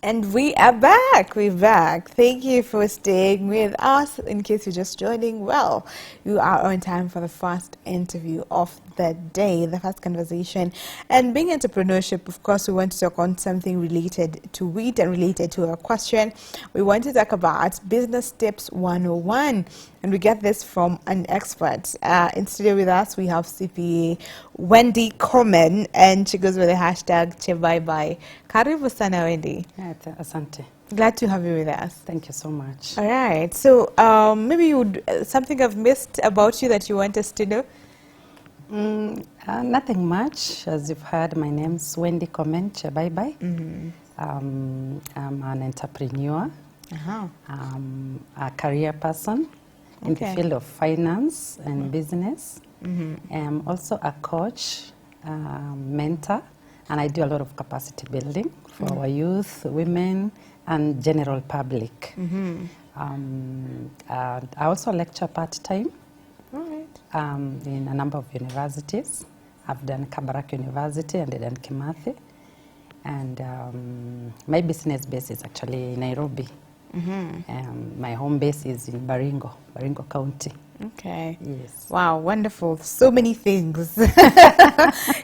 And we are back. We're back. Thank you for staying with us. In case you're just joining, well, you are on time for the first interview of the day, the first conversation. And being entrepreneurship, of course, we want to talk on something related to it and related to our question. We want to talk about Business Tips 101. And we get this from an expert. In studio with us, we have CPA Wendy Komen, and she goes with the hashtag #CheByeBye. Karibu sana, Wendy. Asante. Glad to have you with us. Thank you so much. All right. So maybe you would something I've missed about you that you want us to know? Nothing much. As you've heard, my name's Wendy Komen, #CheByeBye. I'm an entrepreneur. I'm a career person in the field of finance and business. I'm also a coach, mentor, and I do a lot of capacity building for our youth, women, and general public. I also lecture part-time in a number of universities. I've done Kabarak University and then Kimathi. And my business base is actually in Nairobi. My home base is in Baringo County. Okay. Yes. Wow, wonderful. So many things.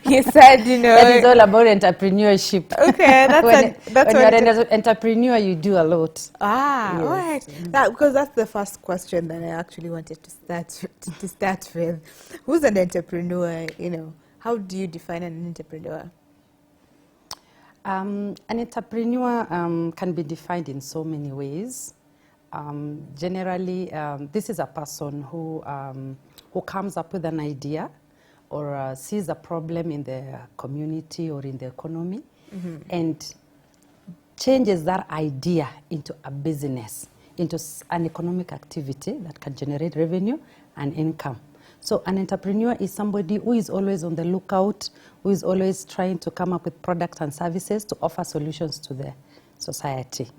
He said, you know. That is all about entrepreneurship. Okay, when you're an entrepreneur, you do a lot. Ah, yes. All right. Because that's the first question that I actually wanted to start with. Who's an entrepreneur? You know, how do you define an entrepreneur? An entrepreneur can be defined in so many ways. Generally, this is a person who comes up with an idea or sees a problem in the community or in the economy and changes that idea into a business, into an economic activity that can generate revenue and income. So an entrepreneur is somebody who is always on the lookout, who is always trying to come up with products and services to offer solutions to the society.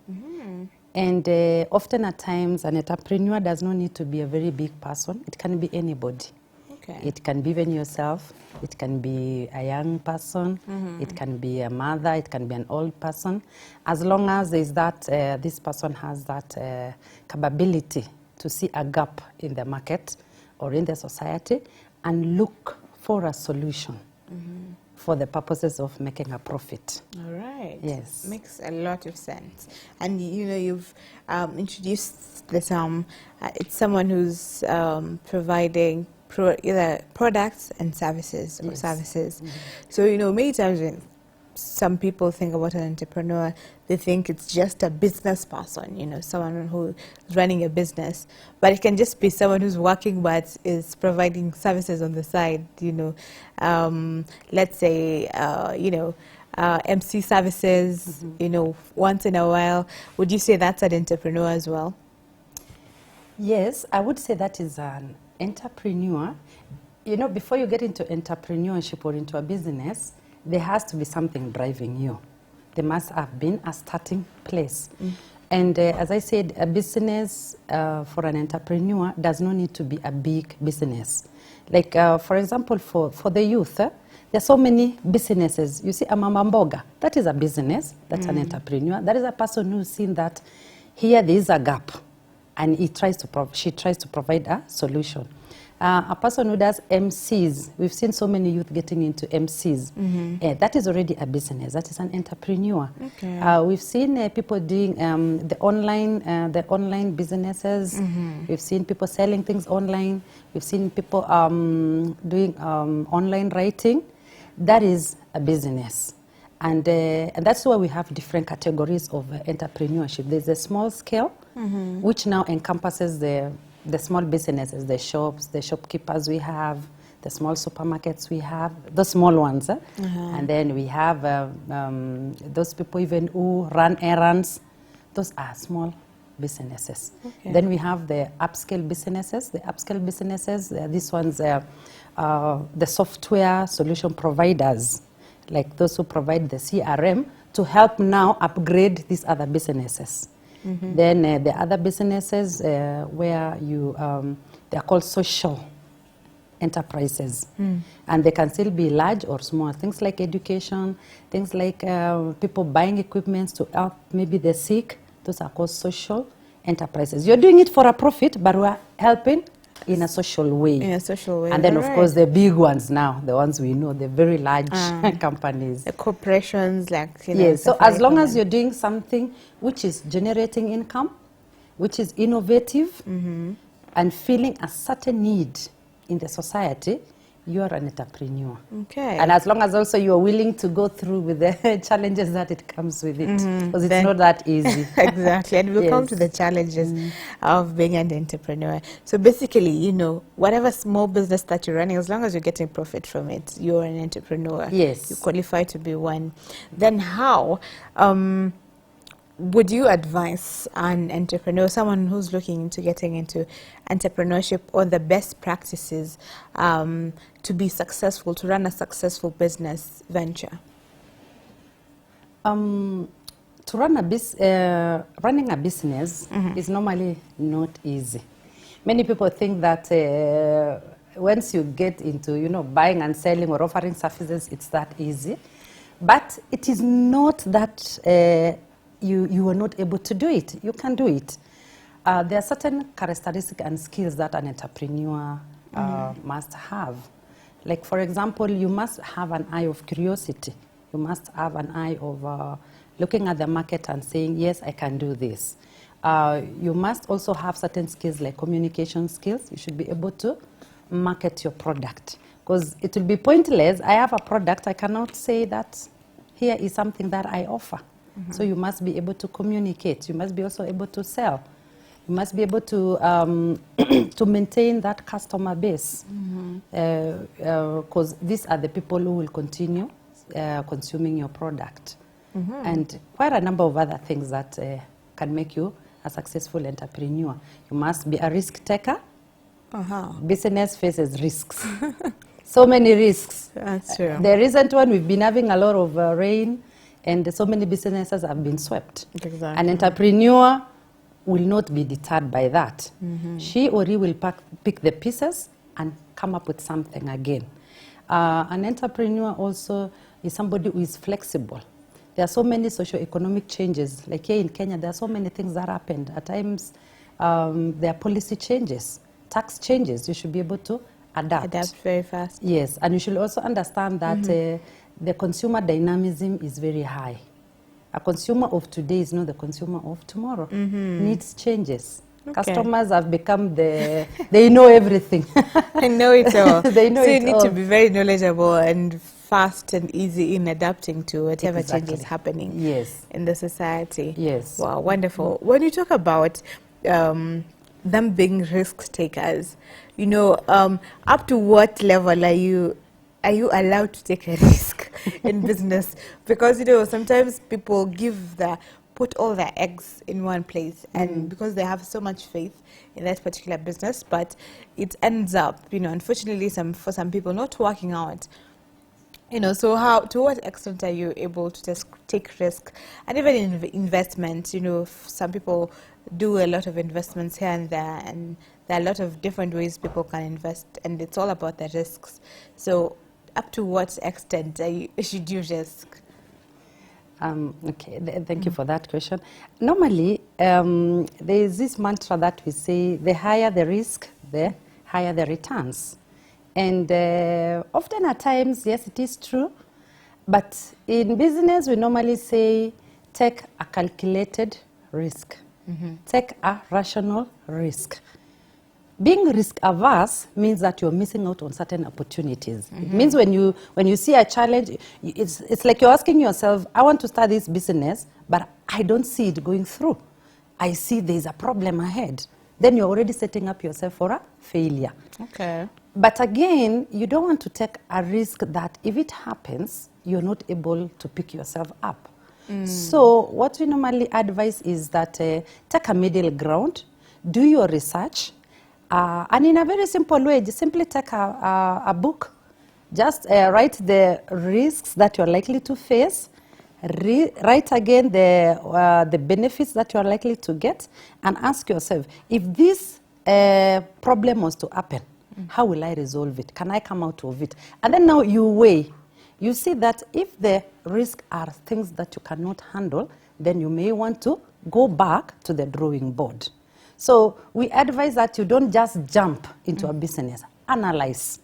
And often at times, an entrepreneur does not need to be a very big person. It can be anybody. Okay. It can be even yourself. It can be a young person. It can be a mother. It can be an old person. As long as there's that, this person has that capability to see a gap in the market or in the society and look for a solution for the purposes of making a profit. All right. Yes. Makes a lot of sense. And, you know, you've introduced the term, it's someone who's providing either products and services or services. So, you know, many times when some people think about an entrepreneur, they think it's just a business person, you know, someone who's running a business. But it can just be someone who's working but is providing services on the side, you know. Let's say, you know, MC services, you know, once in a while. Would you say that's an entrepreneur as well? Yes, I would say that is an entrepreneur. You know, before you get into entrepreneurship or into a business, there has to be something driving you. There must have been a starting place. And as I said, a business for an entrepreneur does not need to be a big business. Like, for example, for the youth, there are so many businesses. You see, a mama mboga, that is a business. That's an entrepreneur. That is a person who's seen that here there is a gap, and she tries to provide a solution. A person who does MCs, we've seen so many youth getting into MCs. That is already a business. That is an entrepreneur. Okay. We've seen people doing the online businesses. We've seen people selling things online. We've seen people doing online writing. That is a business. And that's why we have different categories of entrepreneurship. There's a small scale, which now encompasses the small businesses, the shops, the shopkeepers we have, the small supermarkets we have, the small ones. And then we have those people even who run errands. Those are small businesses. Okay. Then we have the upscale businesses. The upscale businesses, these ones are the software solution providers, like those who provide the CRM to help now upgrade these other businesses. Then the other businesses where you, they are called social enterprises. And they can still be large or small. Things like education, things like people buying equipment to help maybe the sick. Those are called social enterprises. You're doing it for a profit, but we're helping in a social way. In a social way. And then, of course, the big ones now, the ones we know, the very large companies. The corporations, like, Yes, so as long as you're doing something which is generating income, which is innovative, and filling a certain need in the society, you are an entrepreneur. Okay. And as long as also you are willing to go through with the challenges that it comes with it, because it's not that easy. Exactly, and we'll come to the challenges of being an entrepreneur. So basically, whatever small business that you're running, as long as you're getting profit from it, you're an entrepreneur. Yes. You qualify to be one. Then how would you advise an entrepreneur, someone who's looking into getting into entrepreneurship, on the best practices to be successful, to run a successful business venture? To run running a business is normally not easy. Many people think that once you get into, buying and selling or offering services, it's that easy. But it is not that you are not able to do it. You can do it. There are certain characteristics and skills that an entrepreneur must have. Like, for example, you must have an eye of curiosity. You must have an eye of looking at the market and saying, yes, I can do this. You must also have certain skills like communication skills. You should be able to market your product. Because it will be pointless. I have a product. I cannot say that here is something that I offer. So you must be able to communicate. You must be also able to sell. You must be able to to maintain that customer base, because these are the people who will continue consuming your product, and quite a number of other things that can make you a successful entrepreneur. You must be a risk taker. Business faces risks. So many risks. That's true. The recent one, we've been having a lot of rain, and so many businesses have been swept. Exactly. An entrepreneur will not be deterred by that. She or he will pick the pieces and come up with something again. An entrepreneur also is somebody who is flexible. There are so many socio-economic changes. Like here in Kenya, there are so many things that happened. At times, there are policy changes, tax changes. You should be able to adapt. Adapt very fast. Yes, and you should also understand that the consumer dynamism is very high. A consumer of today is not the consumer of tomorrow. Needs changes. Okay. Customers have become they know everything. I know it all. They know so it you need all. to be very knowledgeable and fast and easy in adapting to whatever changes happening in the society. Yes. Wow, wonderful. When you talk about them being risk takers, up to what level are you allowed to take a risk in business? Because, sometimes people put all their eggs in one place, and because they have so much faith in that particular business, but it ends up, unfortunately, for some people not working out. So to what extent are you able to just take risk? And even in investment, some people do a lot of investments here and there, and there are a lot of different ways people can invest, and it's all about the risks. So up to what extent should you risk? Okay, thank you for that question. Normally, there is this mantra that we say, the higher the risk, the higher the returns. And often at times, yes, it is true. But in business, we normally say, take a calculated risk. Take a rational risk. Being risk averse means that you're missing out on certain opportunities. It means when you see a challenge, it's like you're asking yourself, I want to start this business, but I don't see it going through. I see there's a problem ahead. Then you're already setting up yourself for a failure. Okay. But again, you don't want to take a risk that if it happens, you're not able to pick yourself up. So what we normally advise is that take a middle ground, do your research, and in a very simple way, just simply take a book, just write the risks that you're likely to face, write again the benefits that you're likely to get, and ask yourself, if this problem was to happen, How will I resolve it? Can I come out of it? And then now you weigh. You see that if the risk are things that you cannot handle, then you may want to go back to the drawing board. So we advise that you don't just jump into a business. Analyze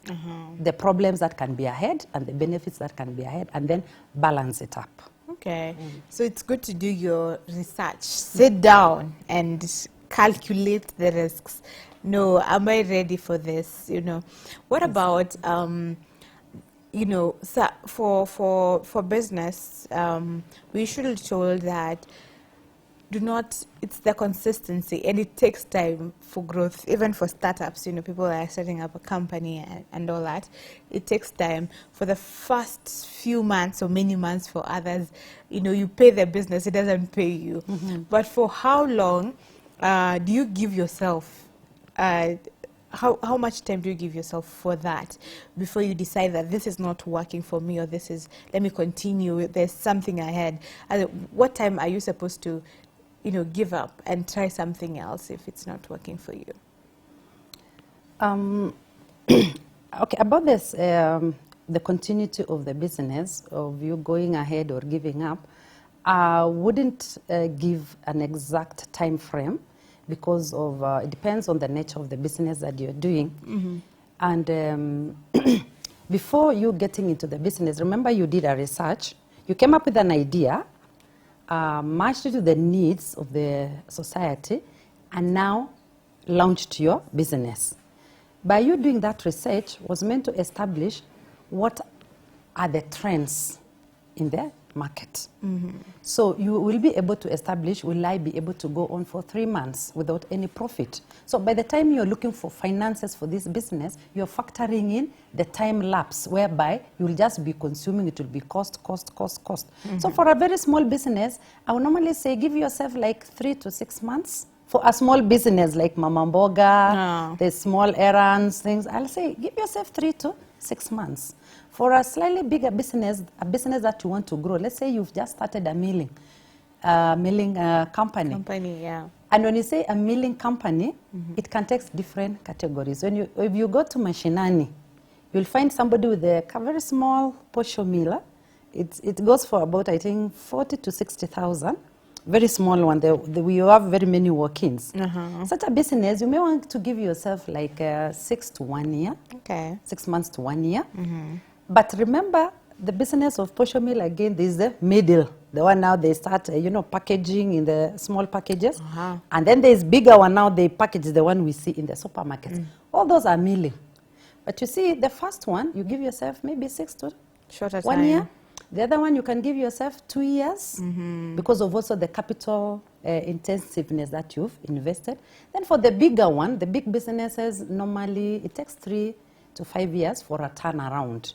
the problems that can be ahead and the benefits that can be ahead, and then balance it up. Okay. So it's good to do your research. Sit down and calculate the risks. No, am I ready for this? What about so for business, we should be told that it's the consistency, and it takes time for growth, even for startups. People are setting up a company and all that. It takes time. For the first few months or many months, for others, you pay the business, it doesn't pay you. But for how long do you give yourself, how much time do you give yourself for that before you decide that this is not working for me, or let me continue, there's something ahead? What time are you supposed to give up and try something else if it's not working for you? Okay, about this, the continuity of the business, of you going ahead or giving up, I wouldn't give an exact time frame, because of it depends on the nature of the business that you're doing. And before you getting into the business, remember you did a research, you came up with an idea, matched it to the needs of the society, and now launched your business. By you doing that research was meant to establish what are the trends in the market. So you will be able to establish, will I be able to go on for 3 months without any profit? So by the time you're looking for finances for this business, you're factoring in the time lapse, whereby you'll just be consuming, it will be cost. So for a very small business, I would normally say give yourself like 3 to 6 months. For a small business like Mama Mboga, the small errands, things, I'll say give yourself 3 to 6 months. For a slightly bigger business, a business that you want to grow, let's say you've just started a milling company. And when you say a milling company, it can take different categories. If you go to Mashinani, you'll find somebody with a very small posho miller. It goes for about, I think, 40 to 60,000. Very small one. We have very many walk-ins. Such a business, you may want to give yourself like 6 to 1 year. 6 months to 1 year. But remember, the business of posho mill, again, there's the middle. The one now they start, packaging in the small packages. And then there's bigger one now, they package the one we see in the supermarkets. All those are milling. But you see, the first one, you give yourself maybe 6 to 1 year. The other one, you can give yourself 2 years because of also the capital intensiveness that you've invested. Then for the bigger one, the big businesses, normally it takes 3 to 5 years for a turnaround.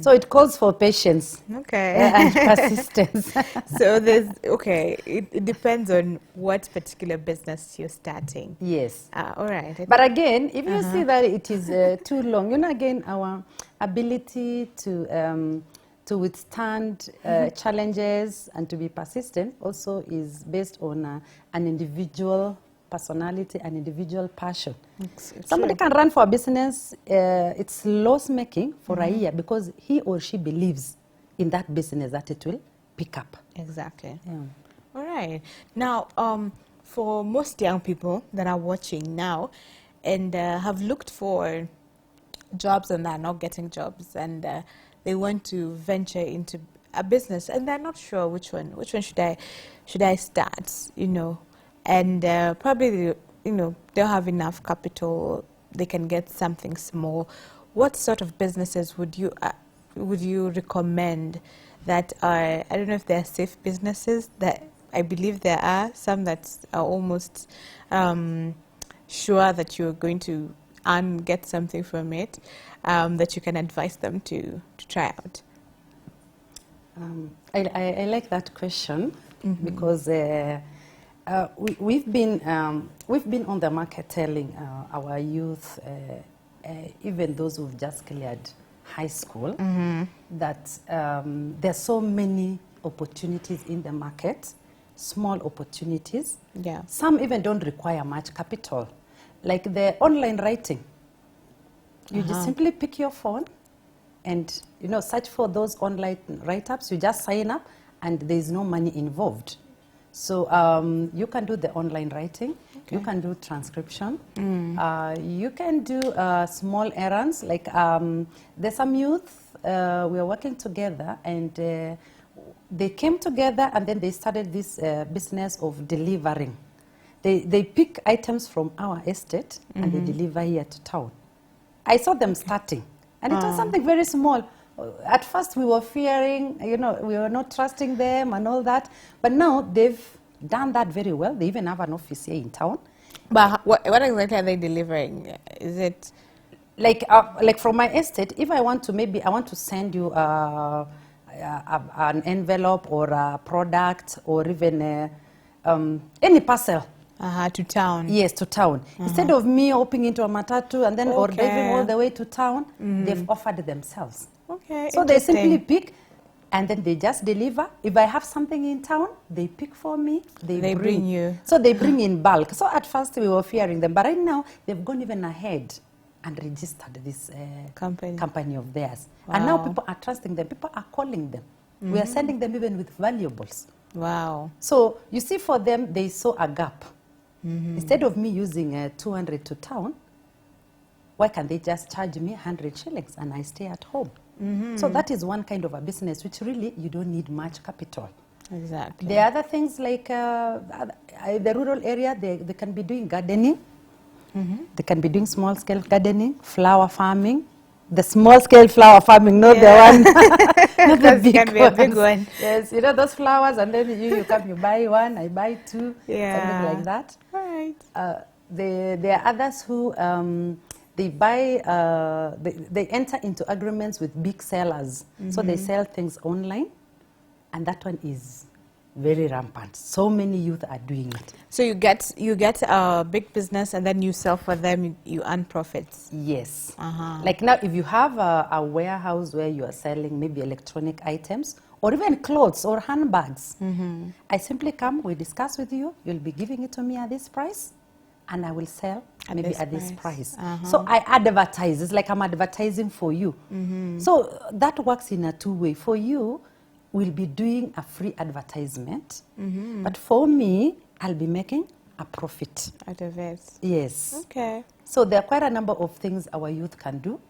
So it calls for patience and persistence. So it depends on what particular business you're starting. Yes. All right. But again, if you see that it is too long, again, our ability to withstand challenges and to be persistent also is based on an individual personality and individual passion. Somebody can run for a business, it's loss-making for a year because he or she believes in that business that it will pick up. Exactly. All right. Now, for most young people that are watching now and have looked for jobs and are not getting jobs, and they want to venture into a business and they're not sure which one should I start, and probably they'll have enough capital, they can get something small. What sort of businesses would you recommend that are, I don't know if they're safe businesses, that I believe there are some that are almost sure that you're going to get something from it, that you can advise them to try out? I like that question because we've been on the market telling our youth, even those who've just cleared high school, that there's so many opportunities in the market, small opportunities. Some even don't require much capital, like the online writing. You just simply pick your phone and, you know, search for those online write-ups. You just sign up and there's no money involved. So you can do the online writing. You can do transcription. You can do small errands. Like there's some youth, we are working together, and they came together and then they started this business of delivering. They pick items from our estate and they deliver here to town. I saw them starting, and it was something very small. At first we were fearing, you know, we were not trusting them and all that, but now they've done that very well. They even have an office here in town. But what exactly are they delivering? Is it like from my estate? If I want to, maybe I want to send you an envelope or a product or even any parcel. To town? Yes, to town. Instead of me hopping into a matatu and then or driving all the way to town, they've offered themselves. Okay. So they simply pick and then they just deliver. If I have something in town, they pick for me. They bring you. So they bring in bulk. So at first we were fearing them, but right now they've gone even ahead and registered this company of theirs. Wow. And now people are trusting them. People are calling them. We are sending them even with valuables. Wow. So you see, for them, they saw a gap. Instead of me using 200 to town, why can't they just charge me 100 shillings and I stay at home? So that is one kind of a business which really you don't need much capital. Exactly. There are other things like the rural area, they can be doing gardening. They can be doing small-scale gardening, flower farming. The small-scale flower farming, not the one, not the big can be a big one. Yes, you know those flowers, and then you come, you buy one, I buy two, something like that. Right. There are others who they buy, they enter into agreements with big sellers. So they sell things online, and that one is very rampant. So many youth are doing it. So you get a big business and then you sell for them, you earn profits. Yes. Like now, if you have a warehouse where you are selling maybe electronic items or even clothes or handbags, I simply come, we discuss with you, you'll be giving it to me at this price, and I will sell maybe at this price. So I advertise. It's like I'm advertising for you. So that works in a two-way. For you, we'll be doing a free advertisement, but for me, I'll be making a profit out of it. Yes. Okay. So there are quite a number of things our youth can do.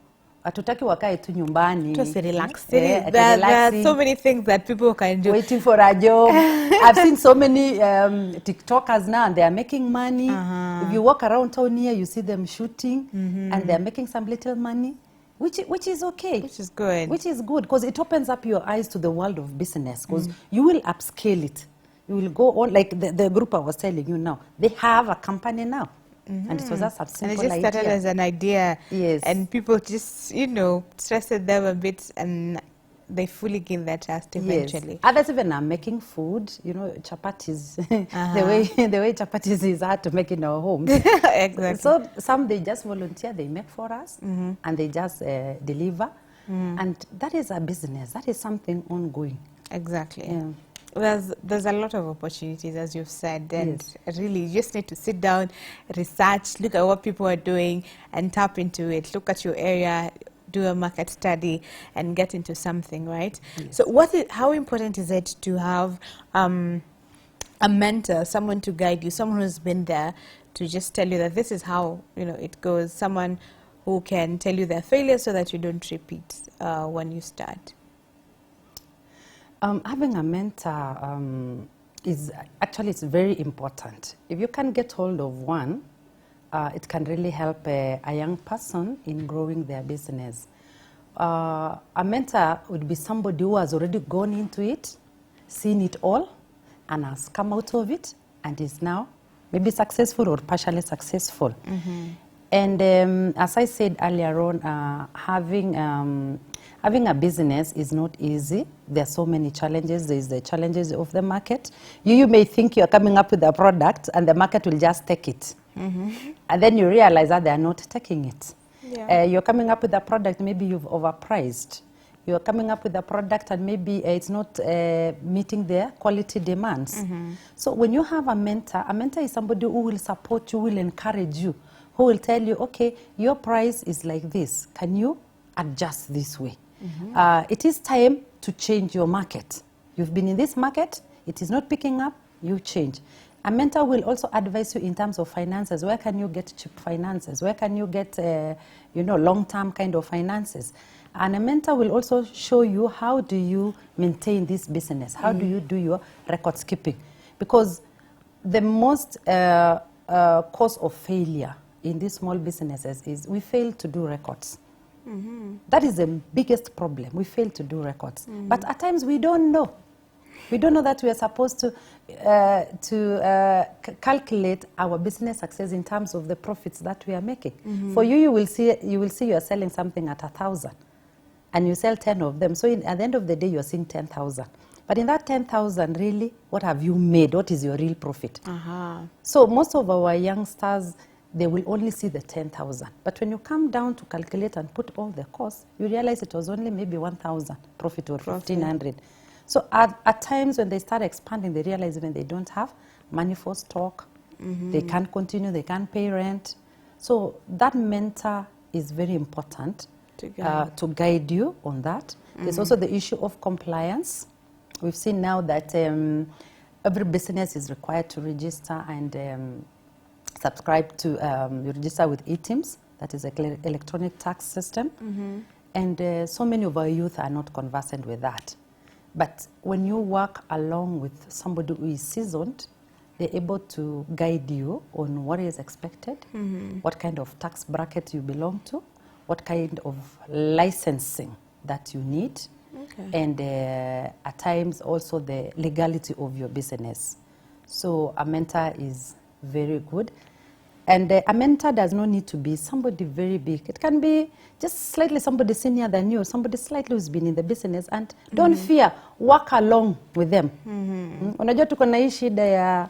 Hatutaki wakae tu nyumbani. Just relaxing. There are so many things that people can do. Waiting for a job. I've seen so many TikTokers now, and they are making money. If you walk around town here, you see them shooting, and they are making some little money. Which is okay. Which is good. Which is good, because it opens up your eyes to the world of business, because you will upscale it. You will go on, like the group I was telling you now, they have a company now. And it was just a simple idea. And it just started as an idea. Yes. And people just, trusted them a bit, and they fully gave their trust eventually. Yes. Others even are making food, chapatis. The way chapatis is hard to make in our homes. Exactly. So some they just volunteer, they make for us, and they just deliver. And that is a business. That is something ongoing. Exactly. Yeah. There's a lot of opportunities, as you've said, and really you just need to sit down, research, look at what people are doing, and tap into it. Look at your area, do a market study, and get into something, right? Yes. So how important is it to have a mentor, someone to guide you, someone who's been there to just tell you that this is how it goes, someone who can tell you their failures so that you don't repeat when you start? Having a mentor it's very important. If you can get hold of one, it can really help a young person in growing their business. A mentor would be somebody who has already gone into it, seen it all, and has come out of it, and is now maybe successful or partially successful. And as I said earlier on, having a business is not easy. There are so many challenges. There is the challenges of the market. You may think you're coming up with a product and the market will just take it. And then you realize that they are not taking it. Yeah. You're coming up with a product, maybe you've overpriced. You're coming up with a product and maybe it's not meeting their quality demands. So when you have a mentor is somebody who will support you, will encourage you, who will tell you, okay, your price is like this. Can you adjust this way? It is time to change your market. You've been in this market, it is not picking up, you change. A mentor will also advise you in terms of finances. Where can you get cheap finances? Where can you get, long-term kind of finances? And a mentor will also show you how do you maintain this business? How do you do your records keeping? Because the most cause of failure in these small businesses is we fail to do records. That is the biggest problem. We fail to do records. But at times we don't know. We don't know that we are supposed to calculate our business success in terms of the profits that we are making. For you, you will see you are selling something at 1,000, and you sell 10 of them. So at the end of the day, you are seeing 10,000. But in that 10,000, really, what have you made? What is your real profit? So most of our youngsters, they will only see the 10,000. But when you come down to calculate and put all the costs, you realize it was only maybe 1,000 profit or 1,500. So at times when they start expanding, they realize when they don't have money for stock, they can't continue, they can't pay rent. So that mentor is very important to guide you on that. There's also the issue of compliance. We've seen now that every business is required to register and subscribe to you register with eTIMS, that is an electronic tax system. And so many of our youth are not conversant with that. But when you work along with somebody who is seasoned, they're able to guide you on what is expected, what kind of tax bracket you belong to, what kind of licensing that you need, and at times also the legality of your business. So a mentor is very good. And a mentor does not need to be somebody very big. It can be just slightly somebody senior than you, somebody slightly who's been in the business, and don't fear, work along with them. Unajua tuko na hii shida ya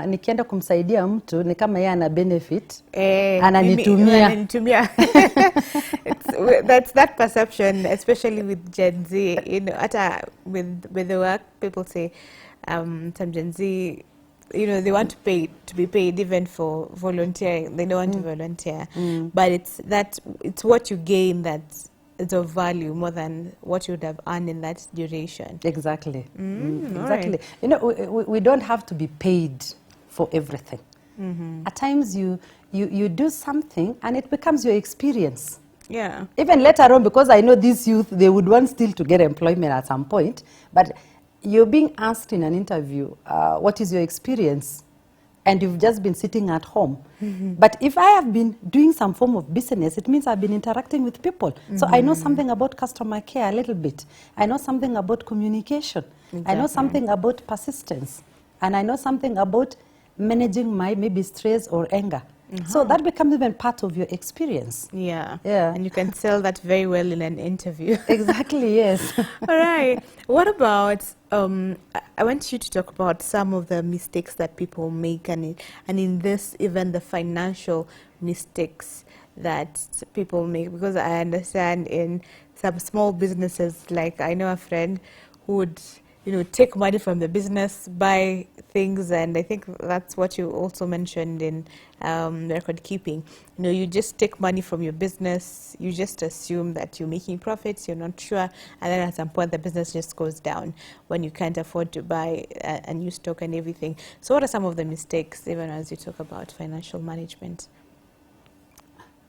nikienda kumsaidia mtu ni kama yeye ana benefit ananitumia. That's that perception, especially with Gen Z. With the work, people say some Gen Z, they want to be paid even for volunteering. They don't want to volunteer. But it's what you gain that's of value more than what you would have earned in that duration. Exactly. Exactly. Right. We don't have to be paid for everything. At times you do something and it becomes your experience. Yeah. Even later on, because I know these youth, they would want still to get employment at some point, but you're being asked in an interview, what is your experience? And you've just been sitting at home. But if I have been doing some form of business, it means I've been interacting with people. So I know something about customer care a little bit. I know something about communication. Exactly. I know something about persistence. And I know something about managing my maybe stress or anger. So that becomes even part of your experience. Yeah. And you can sell that very well in an interview. Exactly, yes. All right. What about, I want you to talk about some of the mistakes that people make, and in this, even the financial mistakes that people make, because I understand in some small businesses, like I know a friend who would take money from the business, buy things, and I think that's what you also mentioned in record keeping. You just take money from your business, you just assume that you're making profits, you're not sure, and then at some point the business just goes down when you can't afford to buy a new stock and everything. So what are some of the mistakes, even as you talk about financial management?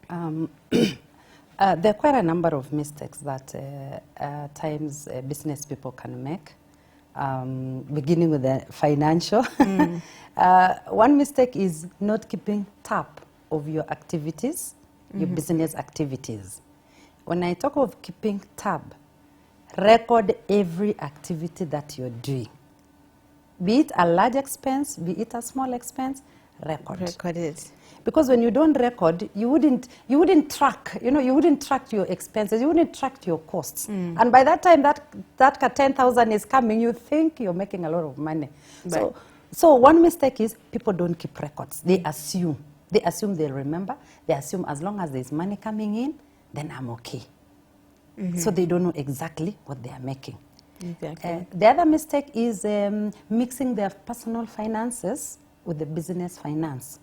There are quite a number of mistakes that at times business people can make. Beginning with the financial. One mistake is not keeping tab of your activities, your business activities. When I talk of keeping tab, record every activity that you're doing. Be it a large expense, be it a small expense, record it. Because when you don't record, you wouldn't track, you wouldn't track your expenses, you wouldn't track your costs. And by that time that 10,000 is coming, you think you're making a lot of money. Right. So one mistake is people don't keep records. They assume they'll remember. They assume as long as there's money coming in, then I'm okay. So they don't know exactly what they are making. Exactly. The other mistake is mixing their personal finances with the business finance.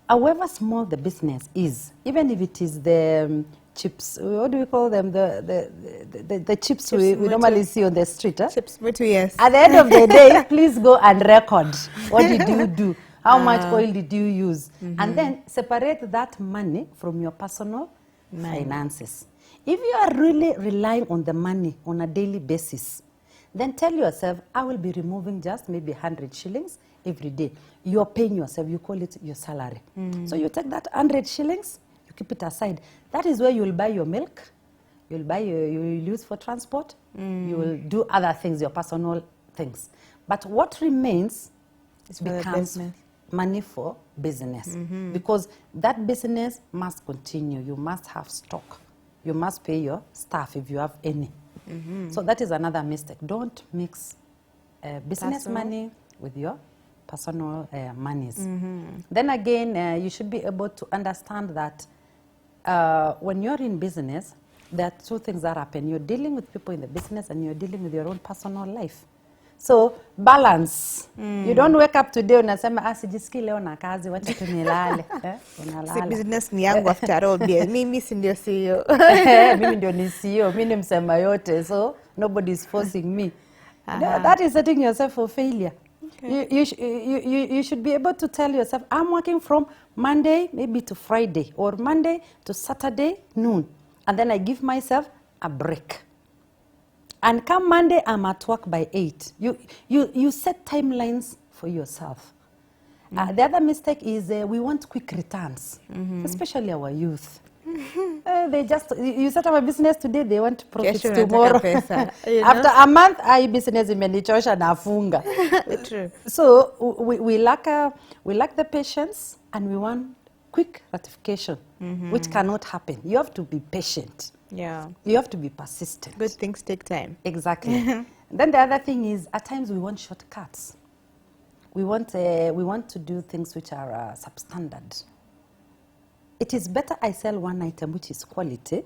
however small the business is, even if it is the chips, what do we call them? The chips we normally see on the street. Huh? Chips, yes. At the end of the day, please go and record. What did you do? How much oil did you use? And then separate that money from your personal finances. If you are really relying on the money on a daily basis, then tell yourself, I will be removing just maybe 100 shillings every day. You're paying yourself, you call it your salary. So you take that 100 shillings, you keep it aside. That is where you will buy your milk, you will use for transport, you will do other things, your personal things. But what remains becomes money for business. Because that business must continue. You must have stock. You must pay your staff if you have any. So that is another mistake. Don't mix business money with your personal monies. Then again, you should be able to understand that when you're in business, there are two things that happen. You're dealing with people in the business and you're dealing with your own personal life. So balance. You don't wake up today unasema sijisikii leo na kazi wacha tu nilale. Si business ni yangu after all. Mimi si ndio CEO. Mimi ndio ni CEO. Mimi ni msema yote. So nobody is forcing me. No, that is setting yourself for failure. Okay. You should be able to tell yourself, I'm working from Monday maybe to Friday or Monday to Saturday noon. And then I give myself a break. And come Monday, I'm at work by 8. You set timelines for yourself. The other mistake is we want quick returns, especially our youth. You set up a business today, they want profits tomorrow. After a month, business imenichosha nafunga. True. So we lack the patience and we want quick gratification, which cannot happen. You have to be patient. Yeah. You have to be persistent. Good things take time. Exactly. Then the other thing is, at times we want shortcuts. We want to do things which are substandard. It is better I sell one item which is quality.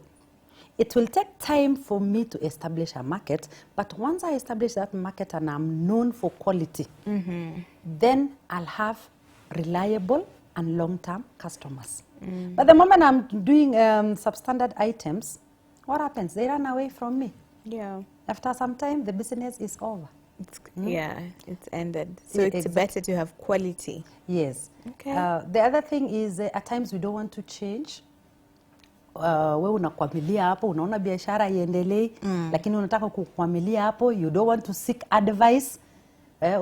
It will take time for me to establish a market, but once I establish that market and I'm known for quality, then I'll have reliable and long-term customers. But the moment I'm doing substandard items, what happens? They run away from me. Yeah. After some time, the business is over. Yeah, it's ended. So it's better to have quality. Yes. Okay. The other thing is at times we don't want to change. Wewe unakwamilia hapo, unaona biashara iendelee, lakini unataka kukwamilia hapo, you don't want to seek advice.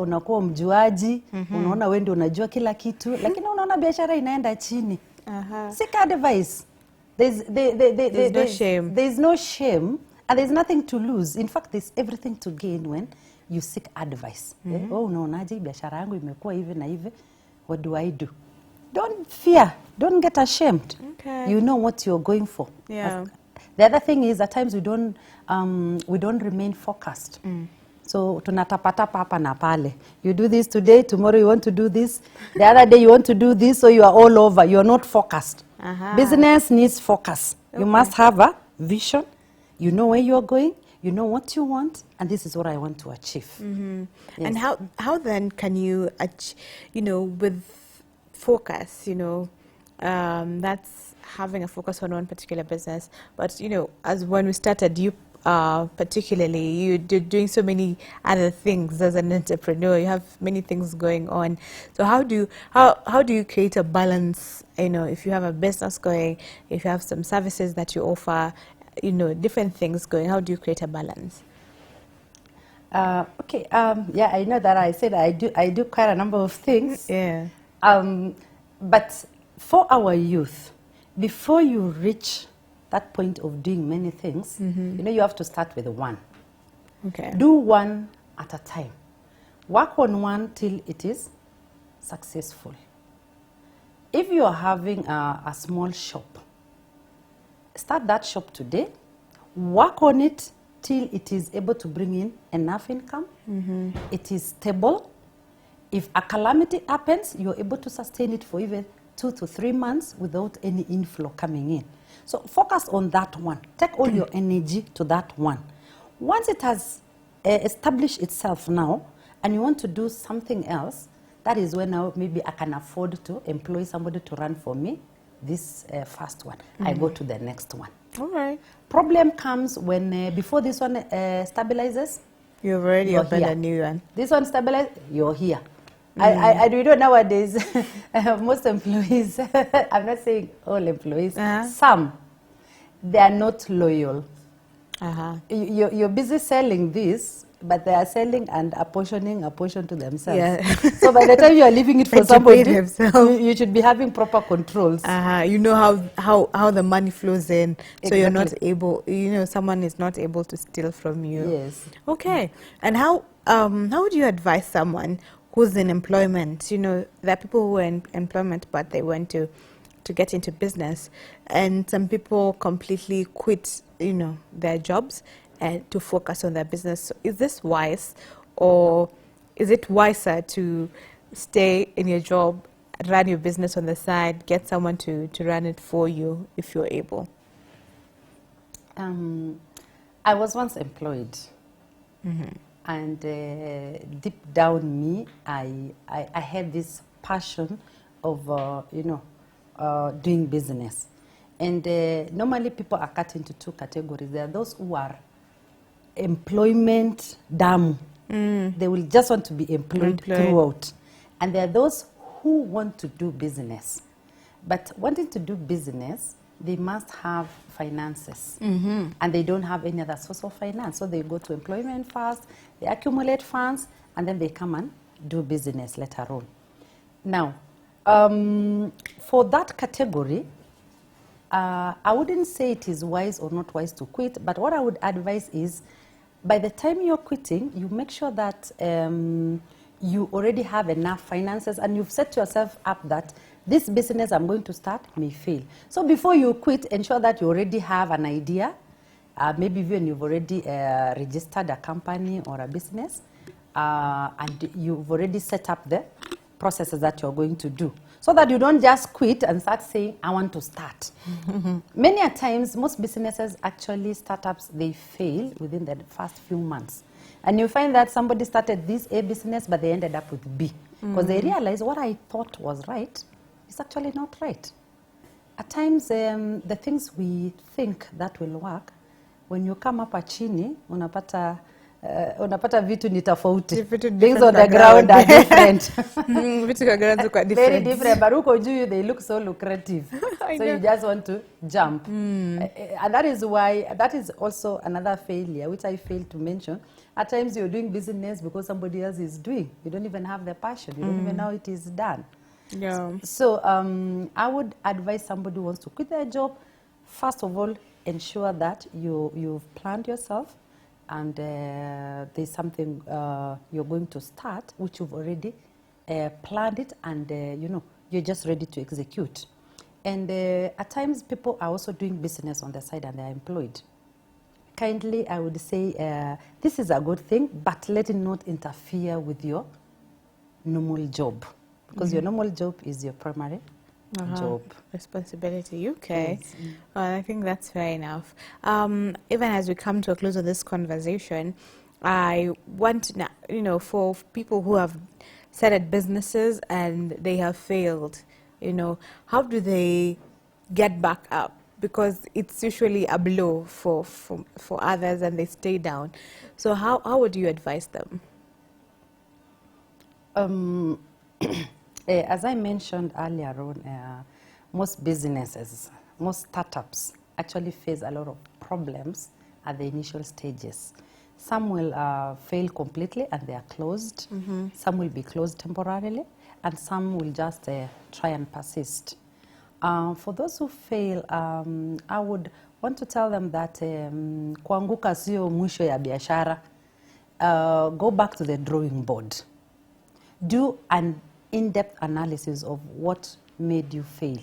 Unakuwa mjuaji, unaona wewe ndio unajua kila kitu, lakini unaona biashara inaenda chini. Seek advice. There's no shame. There's no shame and there's nothing to lose. In fact, there's everything to gain when you seek advice. Unaonaje biashara yangu imekuwa hivi na hivi? What do I do? Don't fear. Don't get ashamed. Okay. You know what you're going for. Yeah. The other thing is at times we don't remain focused. So tunatapatapa hapa na pale. You do this today, tomorrow you want to do this, the other day you want to do this, so you are all over. You are not focused. Business needs focus. Okay. You must have a vision. You know where you are going. You know what you want, and this is what I want to achieve. Yes. And how then can you, with focus, that's having a focus on one particular business. But, as when we started, you particularly, you're doing so many other things as an entrepreneur. You have many things going on. So how do you create a balance? If you have a business going, if you have some services that you offer, different things going, how do you create a balance? Okay. Yeah, I know that I said I do quite a number of things. Yeah. But for our youth, before you reach that point of doing many things, you have to start with one. Okay. Do one at a time. Work on one till it is successful. If you are having a small shop, start that shop today. Work on it till it is able to bring in enough income. It is stable. If a calamity happens, you're able to sustain it for even 2 to 3 months without any inflow coming in. So focus on that one. Take all your energy to that one. Once it has established itself now, and you want to do something else, that is when now maybe I can afford to employ somebody to run for me this first one. I go to the next one. All right. Problem comes when before this one stabilizes, You've already you're opened here. a new one. This one stabilizes, you're here. I do know nowadays, most employees, I'm not saying all employees, some, they are not loyal. You're busy selling this, but they are selling and apportioning a portion to themselves. Yeah. So by the time you are leaving it for And to somebody, pay themselves. you should be having proper controls. You know how the money flows in, so you're not Exactly. able, someone is not able to steal from you. Yes. Okay. And how would you advise someone who's in employment? There are people who are in employment, but they want to get into business, and some people completely quit, their jobs and to focus on their business. So is this wise, or is it wiser to stay in your job, run your business on the side, get someone to run it for you if you're able? I was once employed, and deep down me, I had this passion of doing business. And normally people are cut into two categories. There are those who are employment dumb. They will just want to be employed throughout. And there are those who want to do business. But wanting to do business, they must have finances. And they don't have any other source of finance. So they go to employment first, they accumulate funds, and then they come and do business later on. Now, for that category, I wouldn't say it is wise or not wise to quit, but what I would advise is, by the time you're quitting, you make sure that you already have enough finances and you've set yourself up that this business I'm going to start may fail. So before you quit, ensure that you already have an idea, maybe even you've already registered a company or a business, and you've already set up the processes that you're going to do, so that you don't just quit and start saying, I want to start. Many a times, most businesses, actually startups, they fail within the first few months. And you find that somebody started this A business, but they ended up with B. Because they realized what I thought was right is actually not right. At times, the things we think that will work, when you come up chini, unapata vitu ni tofauti. Things on the ground are different. Very different, but huko juu they look so lucrative. So you just want to jump. And that is why, that is also another failure, which I failed to mention. At times you're doing business because somebody else is doing. You don't even have the passion. You don't even know it is done. Yeah. So I would advise somebody who wants to quit their job, first of all, ensure that you've planned yourself, and there's something you're going to start, which you've already planned it, and you're just ready to execute. And at times people are also doing business on the side and they're employed. Kindly, I would say this is a good thing, but let it not interfere with your normal job, because your normal job is your primary job. Responsibility. Okay. Yes. Well, I think that's fair enough. Even as we come to a close of this conversation, I want to know, for people who have started businesses and they have failed, how do they get back up? Because it's usually a blow for others and they stay down. So how would you advise them? As I mentioned earlier on, most businesses, most startups actually face a lot of problems at the initial stages. Some will fail completely and they are closed. Some will be closed temporarily, and some will just try and persist. For those who fail, I would want to tell them that kuanguka sio mwisho ya biashara. Go back to the drawing board. Do an in-depth analysis of what made you fail,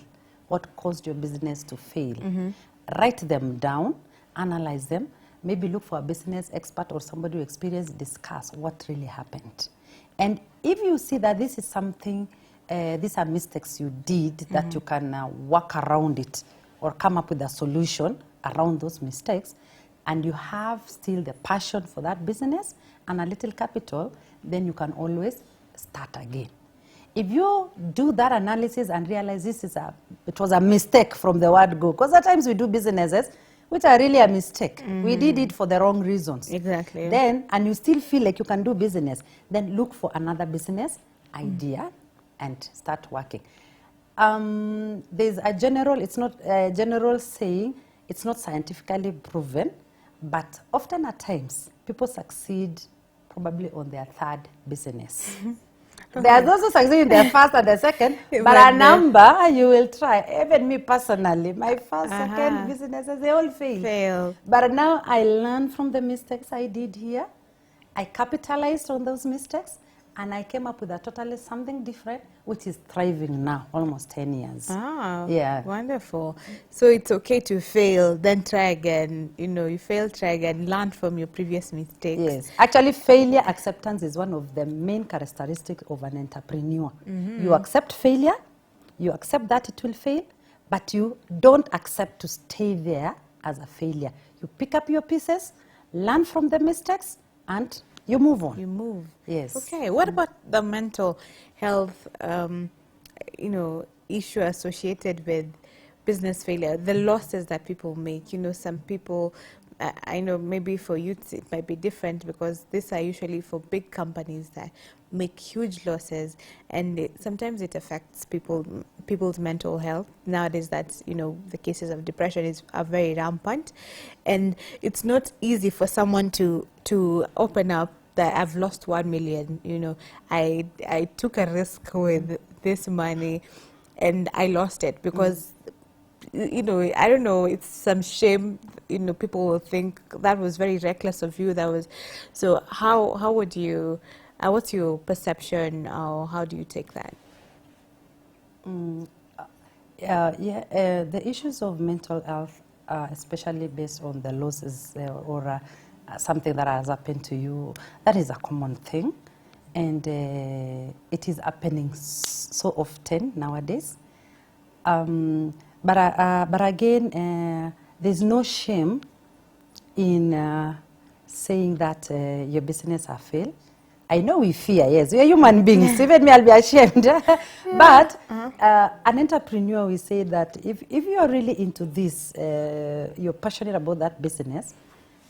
what caused your business to fail. Write them down, analyze them, maybe look for a business expert or somebody who experienced, discuss what really happened. And if you see that this is something, these are mistakes you did, that you can work around it or come up with a solution around those mistakes, and you have still the passion for that business and a little capital, then you can always start again. if you do that analysis and realize it was a mistake from the word go, because at times we do businesses which are really a mistake. We did it for the wrong reasons. Exactly. Then, and you still feel like you can do business, then look for another business idea and start working. There's a general, it's not a general saying, it's not scientifically proven, but often at times, people succeed probably on their third business. There are those who succeed in their first and the second, but a number you will try. Even me personally, my first, second businesses, they all fail. But now I learned from the mistakes I did here. I capitalized on those mistakes, and I came up with a totally something different, which is thriving now, almost 10 years. Ah, yeah. Wonderful. So it's okay to fail, then try again. You know, you fail, try again, learn from your previous mistakes. Yes. Actually, failure acceptance is one of the main characteristics of an entrepreneur. You accept failure, you accept that it will fail, but you don't accept to stay there as a failure. You pick up your pieces, learn from the mistakes, and you move on. You move. Yes. Okay. What about the mental health, you know, issue associated with business failure? The losses that people make. You know, some people, I know maybe for youths it might be different because these are usually for big companies that make huge losses, and sometimes it affects people's mental health. Nowadays, that's, you know, the cases of depression are very rampant, and it's not easy for someone to open up that I've lost 1 million. You know, I took a risk with this money, and I lost it because. You know, I don't know, it's some shame, you know, people will think that was very reckless of you, that was, so how would you, what's your perception, or how do you take that? The issues of mental health, especially based on the losses or something that has happened to you, that is a common thing, and it is happening so often nowadays. But again, there's no shame in saying that your business has failed. I know we fear, yes, we are human beings, even me, I'll be ashamed. But an entrepreneur will say that if you are really into this, you're passionate about that business,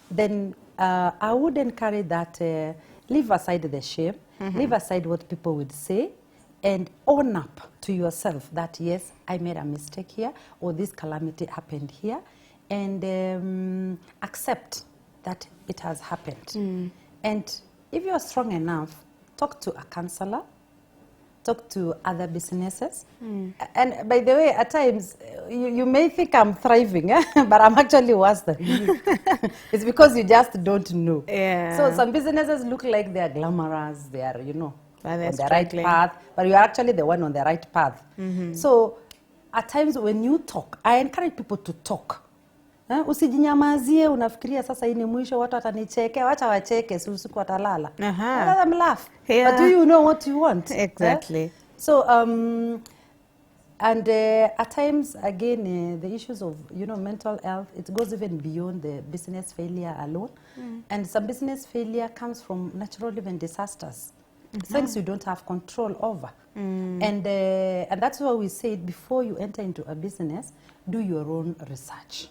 then I would encourage that leave aside the shame, leave aside what people would say, and own up to yourself that, yes, I made a mistake here, or this calamity happened here, and accept that it has happened. And if you're strong enough, talk to a counselor, talk to other businesses. And by the way, at times, you may think I'm thriving, but I'm actually worse than you. It's because you just don't know. Yeah. So some businesses look like they're glamorous, they are, you know, on the right struggling. path, but you're actually the one on the right path. So at times when you talk, I encourage people to talk. Usijinyamazie, unafikiria sasa hii ni mwisho, watu watanicheke, wacha wacheke, si usiku watalala. Let them laugh. Yeah. But do you know what you want? Exactly. So, and at times, again, the issues of, you know, mental health, it goes even beyond the business failure alone. And some business failure comes from natural event disasters. Things you don't have control over. And that's why we said before you enter into a business, do your own research.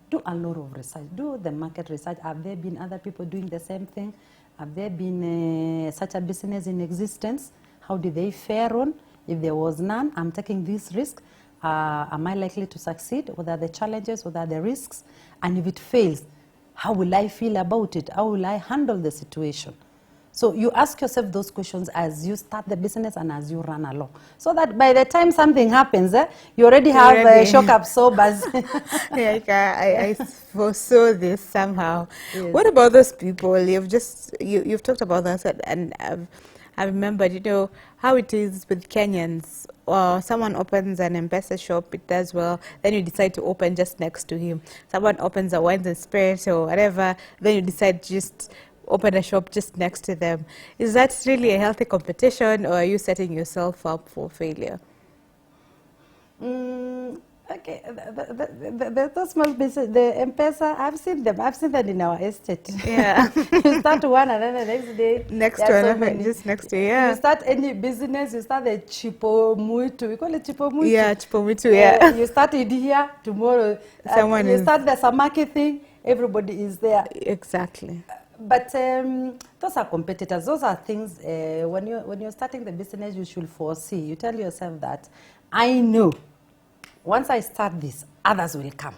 Do a lot of research. Do the market research. Have there been other people doing the same thing? Have there been such a business in existence? How did they fare on? If there was none, I'm taking this risk. Am I likely to succeed? What are the challenges? What are the risks? And if it fails, how will I feel about it? How will I handle the situation? So you ask yourself those questions as you start the business and as you run along. So that by the time something happens, you already have shock absorbers. I foresaw this somehow. Yes. What about those people? You've talked about that, and I remembered, you know, how it is with Kenyans. Someone opens an M-Pesa shop, it does well, then you decide to open just next to him. Someone opens a wines and spirits or whatever, then you decide to just open a shop just next to them. Is that really a healthy competition, or are you setting yourself up for failure? Okay, the small business, the M-Pesa, I've seen them. I've seen that in our estate. Yeah. You start one and then the next day, Next there are so one, many. just next day, yeah. You start any business, you start the chipo muito. We call it chipo muito. Yeah, chipo muito, yeah. You start it here, tomorrow. Someone you is... start the samaki thing, everybody is there. Exactly. But those are competitors. Those are things, when you're starting the business, you should foresee. You tell yourself that, I know, once I start this, others will come.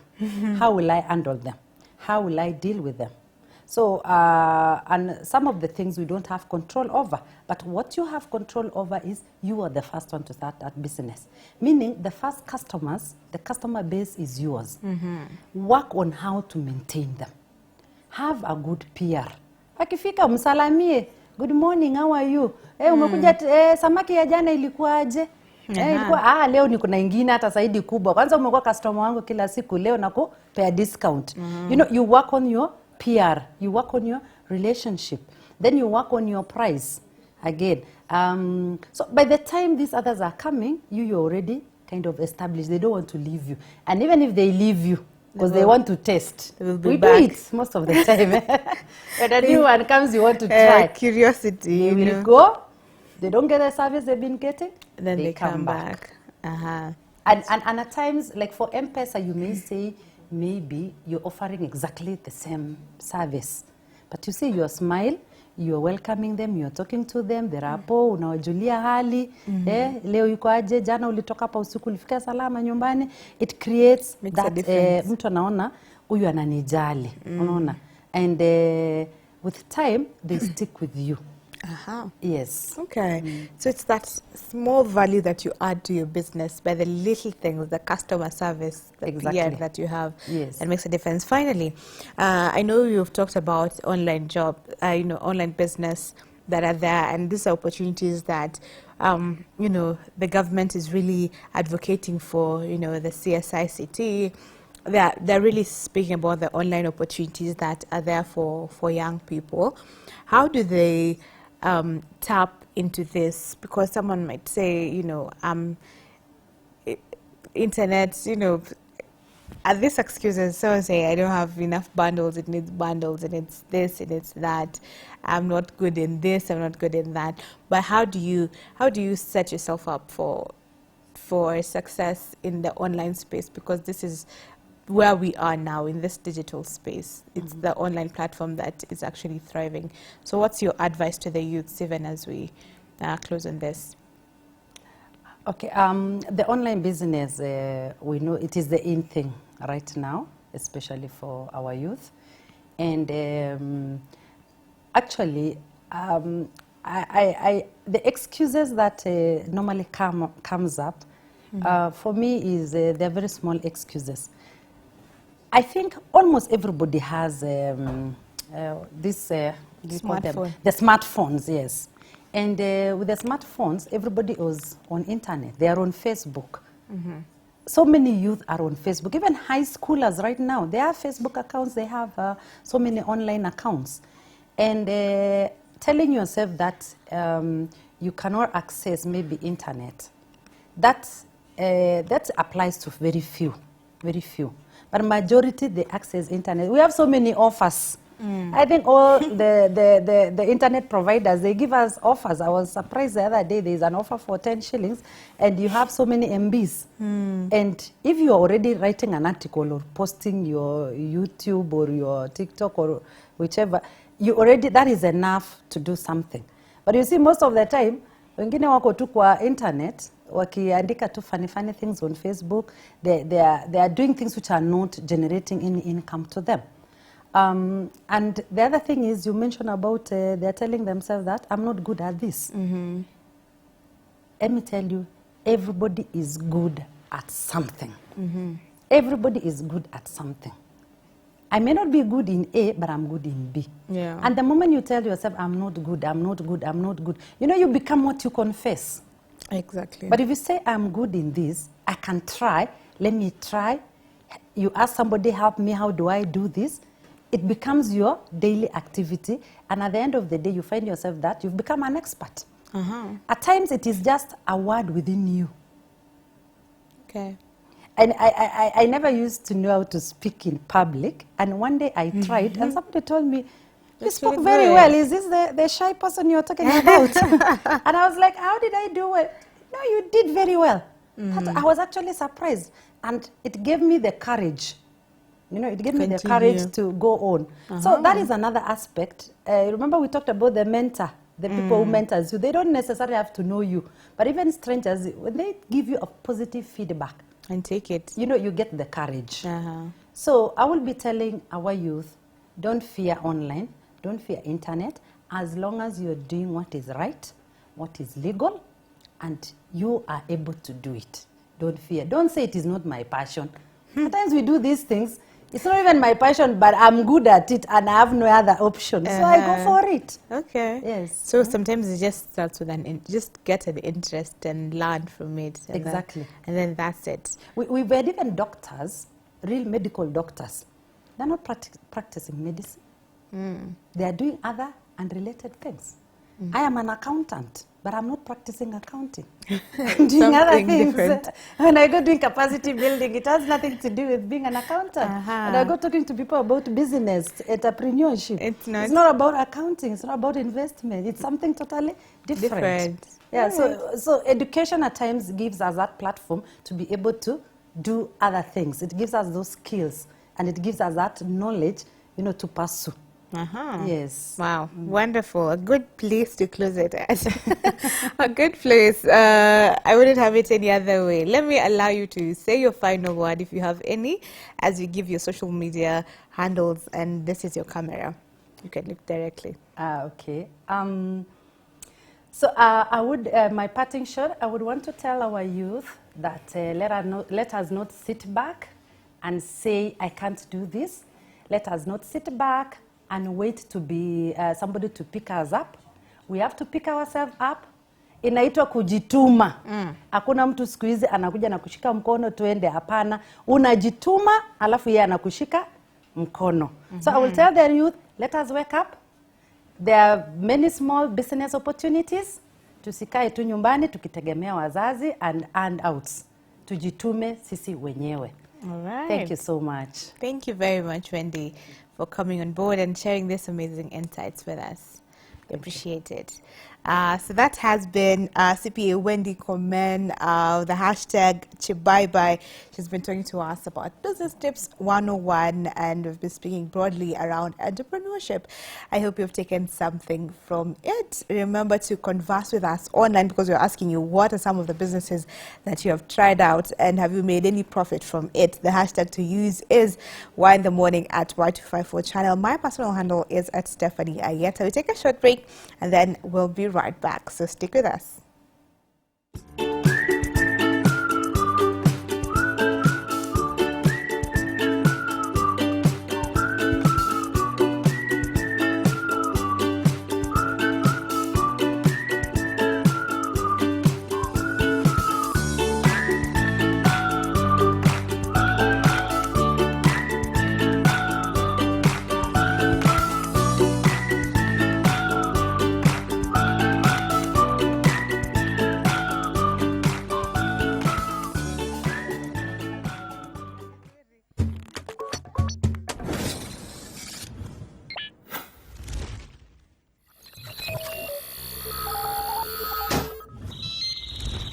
How will I handle them? How will I deal with them? So, and some of the things we don't have control over. But what you have control over is you are the first one to start that business. Meaning the first customers, the customer base is yours. Work on how to maintain them. Have a good PR. Akifika msalamie, good morning, how are you? Umekuja samaki ya jana ilikuwaje? Ilikuwa leo niko na ingine hata zaidi kubwa. Kwanza umekuwa customer wangu kila siku, leo nakupea discount. You know, you work on your PR, you work on your relationship. Then you work on your price again. So by the time these others are coming, you're already kind of established. They don't want to leave you. And even if they leave you, because they want to test. We do it most of the time. When a new one comes, you want to try. Curiosity. They will go. They don't get the service they've been getting. Then they come back. And at times, like for M-Pesa, you may say, maybe you're offering exactly the same service. But you see your smile, you're welcoming them, you're talking to them, they're hapo, unawajulia hali, leo yuko aje, jana ulitoka hapa usiku ulifika salama nyumbani. It creates that mtu anaona huyu ananijali, unaona. And with time, they stick with you. Yes. Okay. So it's that small value that you add to your business by the little things, the customer service, the PR that you have, that makes a difference. Finally, I know you've talked about online online business that are there, and these are opportunities that, the government is really advocating for, the CSICT. They're really speaking about the online opportunities that are there for young people. How do they tap into this? Because someone might say, internet, these excuses. So say, I don't have enough bundles, it needs bundles, and it's this, and it's that. I'm not good in this, I'm not good in that. But how do you set yourself up for success in the online space? Because this is where we are now in this digital space. It's the online platform that is actually thriving. So what's your advice to the youths, even as we close on this? Okay, the online business, we know it is the in thing right now, especially for our youth. And actually, the excuses that normally comes up, for me is they're very small excuses. I think almost everybody has this, smartphone. The smartphones, yes. And with the smartphones, everybody is on internet. They are on Facebook. So many youth are on Facebook. Even high schoolers right now, they have Facebook accounts. They have so many online accounts. And telling yourself that you cannot access maybe internet, that applies to very few. But majority, they access internet. We have so many offers. I think all the internet providers, they give us offers. I was surprised the other day, there's an offer for 10 shillings, and you have so many MBs. And if you're already writing an article or posting your YouTube or your TikTok or whichever, that is enough to do something. But you see, most of the time, wengine wako tu kwa internet, wakiandika tu funny things on Facebook, they are doing things which are not generating any income to them. And the other thing is, you mentioned about they're telling themselves that I'm not good at this. Let me tell you, everybody is good at something. Everybody is good at something. I may not be good in A, but I'm good in B. Yeah. And the moment you tell yourself, I'm not good, you become what you confess. Exactly. But if you say, I'm good in this, I can try, let me try. You ask somebody, help me, how do I do this? It becomes your daily activity. And at the end of the day, you find yourself that you've become an expert. At times, it is just a word within you. Okay. I never used to know how to speak in public, and one day I tried, and somebody told me, you spoke very well. Is this the shy person you're talking about? And I was like, how did I do it? No, you did very well. I was actually surprised, and it gave me the courage. You know, it gave me the courage to go on. So that is another aspect. Remember we talked about the mentor, the people who mentors you. They don't necessarily have to know you, but even strangers, when they give you a positive feedback, and take it, you know, you get the courage. So I will be telling our youth, don't fear online, don't fear internet, as long as you're doing what is right, what is legal, and you are able to do it. Don't fear. Don't say it is not my passion. Sometimes we do these things, it's not even my passion, but I'm good at it and I have no other option. So I go for it. Okay. Yes. So sometimes it just starts with just get an interest and learn from it. Exactly. And then that's it. We've had even doctors, real medical doctors. They're not practicing medicine. They are doing other unrelated things. I am an accountant, but I'm not practicing accounting. I'm doing other things. Different. When I go doing capacity building, it has nothing to do with being an accountant. And I go talking to people about business, entrepreneurship. It's not about accounting. It's not about investment. It's something totally different. Yeah. So education at times gives us that platform to be able to do other things. It gives us those skills, and it gives us that knowledge, you know, to pursue. Yes. Wow. Wonderful. A good place to close it at. A good place. I wouldn't have it any other way. Let me allow you to say your final word if you have any, as you give your social media handles, and this is your camera. You can look directly. Okay. So I would, my parting shot, I would want to tell our youth that let us not sit back and say, I can't do this. Let us not sit back and wait to be somebody to pick us up. We have to pick ourselves up. Inaitwa kujituma. Hakuna mtu siku hizi anakuja na kushika mkono tuende, hapana. Unajituma alafu yeye anakushika mkono. So I will tell the youth, let us wake up. There are many small business opportunities. Tusikae tu nyumbani tukitegemea wazazi and handouts. Tujitume sisi wenyewe. All right. Thank you so much. Thank you very much, Wendy, for coming on board and sharing these amazing insights with us. We appreciate it. So that has been CPA Wendy Komen, the hashtag Chibaibai. She's been talking to us about Business Tips 101, and we've been speaking broadly around entrepreneurship. I hope you've taken something from it. Remember to converse with us online, because we're asking you, what are some of the businesses that you have tried out and have you made any profit from it? The hashtag to use is Y in the Morning at Y254 channel. My personal handle is at Stephanie Ayeta. We take a short break and then we'll be right back. So stick with us.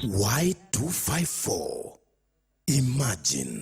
Y254. Imagine.